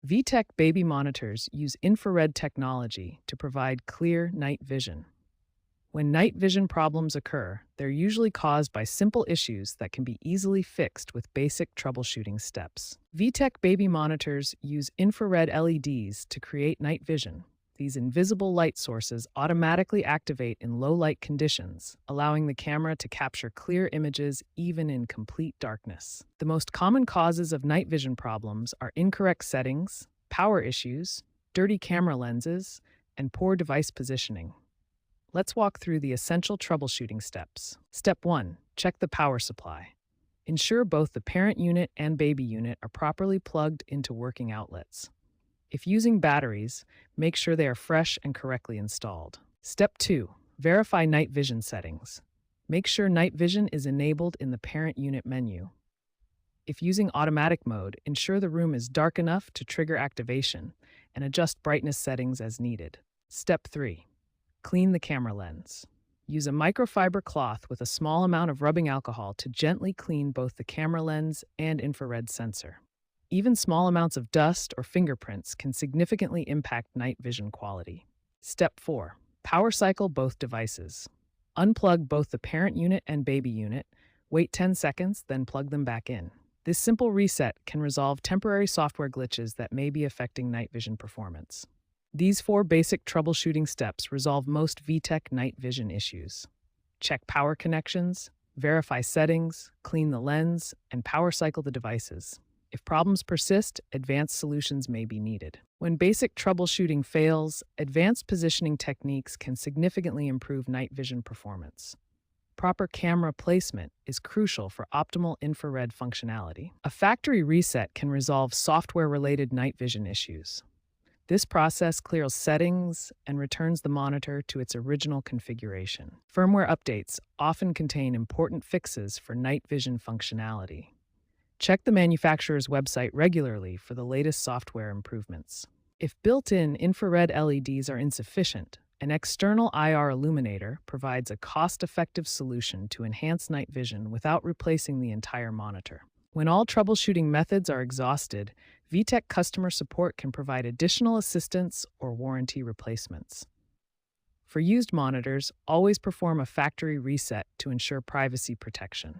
VTech baby monitors use infrared technology to provide clear night vision. When night vision problems occur, they're usually caused by simple issues that can be easily fixed with basic troubleshooting steps. VTech baby monitors use infrared LEDs to create night vision. These invisible light sources automatically activate in low light conditions, allowing the camera to capture clear images even in complete darkness. The most common causes of night vision problems are incorrect settings, power issues, dirty camera lenses, and poor device positioning. Let's walk through the essential troubleshooting steps. Step 1. Check the power supply. Ensure both the parent unit and baby unit are properly plugged into working outlets. If using batteries, make sure they are fresh and correctly installed. Step 2. Verify night vision settings. Make sure night vision is enabled in the parent unit menu. If using automatic mode, ensure the room is dark enough to trigger activation and adjust brightness settings as needed. Step 3. Clean the camera lens. Use a microfiber cloth with a small amount of rubbing alcohol to gently clean both the camera lens and infrared sensor. Even small amounts of dust or fingerprints can significantly impact night vision quality. Step 4. Power cycle both devices. Unplug both the parent unit and baby unit, wait 10 seconds, then plug them back in. This simple reset can resolve temporary software glitches that may be affecting night vision performance. These 4 basic troubleshooting steps resolve most VTech night vision issues. Check power connections, verify settings, clean the lens, and power cycle the devices. If problems persist, advanced solutions may be needed. When basic troubleshooting fails, advanced positioning techniques can significantly improve night vision performance. Proper camera placement is crucial for optimal infrared functionality. A factory reset can resolve software-related night vision issues. This process clears settings and returns the monitor to its original configuration. Firmware updates often contain important fixes for night vision functionality. Check the manufacturer's website regularly for the latest software improvements. If built-in infrared LEDs are insufficient, an external IR illuminator provides a cost-effective solution to enhance night vision without replacing the entire monitor. When all troubleshooting methods are exhausted, VTech customer support can provide additional assistance or warranty replacements. For used monitors, always perform a factory reset to ensure privacy protection.